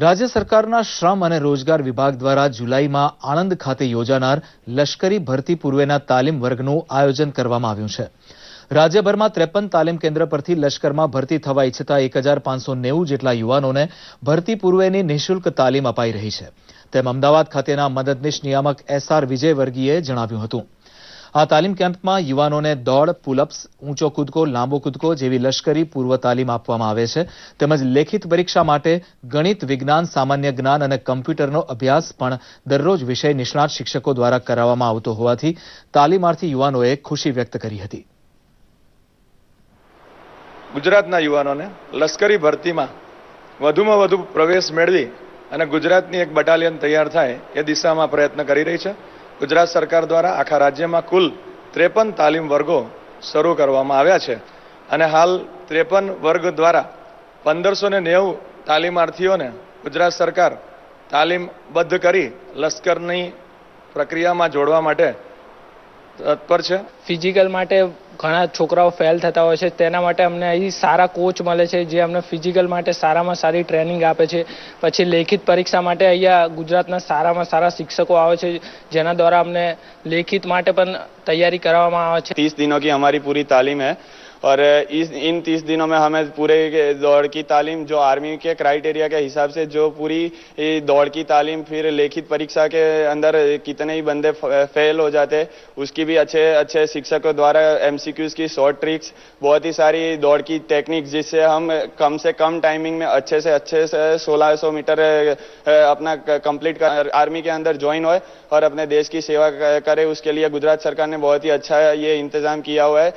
રાજ્ય સરકારના શ્રમ અને રોજગાર વિભાગ દ્વારા જુલાઈમાં આણંદ ખાતે યોજાનાર લશ્કરી ભરતી પૂર્વેના તાલીમ વર્ગનું આયોજન કરવામાં આવ્યું છે. રાજ્યભરમાં 53 તાલીમ કેન્દ્ર પરથી લશ્કરમાં ભરતી થવા ઈચ્છતા 1590 જેટલા યુવાનોને ભરતી પૂર્વેની નિઃશુલ્ક તાલીમ અપાઈ રહી છે. તેમ અમદાવાદ ખાતેના મદદનીશ નિયામક SR વિજયવર્ગીયે જણાવ્યું હતું. આ તાલીમ કેમ્પમાં યુવાનોને દોડ, પુલઅપ્સ, ઊંચો કૂદકો, લાંબો કૂદકો જેવી લશ્કરી પૂર્વ તાલીમ આપવામાં આવે છે. તેમજ લેખિત પરીક્ષા માટે ગણિત, વિજ્ઞાન, સામાન્ય જ્ઞાન અને કમ્પ્યુટરનો અભ્યાસ પણ દરરોજ વિષય નિષ્ણાત શિક્ષકો દ્વારા કરાવવામાં આવતો હોવાથી તાલીમાર્થી યુવાનોએ ખુશી વ્યક્ત કરી હતી. ગુજરાતના યુવાનોને લશ્કરી ભરતીમાં વધુમાં વધુ પ્રવેશ મેળવી અને ગુજરાતની એક બટાલિયન તૈયાર થાય એ દિશામાં પ્રયત્ન કરી રહી છે. ગુજરાત સરકાર દ્વારા આખા રાજ્યમાં કુલ 53 તાલીમ વર્ગો શરૂ કરવામાં આવ્યા છે અને હાલ 53 વર્ગ દ્વારા 1590 તાલીમાર્થીઓને ગુજરાત સરકાર તાલીમબદ્ધ કરી લશ્કરની પ્રક્રિયામાં જોડવા માટે તત્પર છે. ફિઝિકલ માટે ઘણા છોકરાઓ ફેલ થતા હોય છે, તેના માટે અમને અહીં સારા કોચ મળે છે જે અમને ફિઝિકલ માટે સારામાં સારી ટ્રેનિંગ આપે છે. પછી લેખિત પરીક્ષા માટે અહીંયા ગુજરાતના સારામાં સારા શિક્ષકો આવે છે જેના દ્વારા અમને લેખિત માટે પણ તૈયારી કરવામાં આવે છે. 30 दिनों की हमारी पूरी तालीम है और इन 30 दिनों में हमें पूरे दौड़ की तालीम जो आर्मी के क्राइटेरिया के हिसाब से जो पूरी दौड़ की तालीम, फिर लेखित परीक्षा के अंदर कितने ही बंदे फेल हो जाते उसकी भी अच्छे अच्छे शिक्षकों द्वारा MCQs की शॉर्ट ट्रिक्स, बहुत ही सारी दौड़ की टेक्निक्स जिससे हम कम से कम टाइमिंग में अच्छे से 1600 मीटर अपना कंप्लीट आर्मी के अंदर ज्वाइन हो और अपने देश की सेवा करे. उसके लिए गुजरात सरकार ने बहुत ही अच्छा ये इंतजाम किया हुआ है.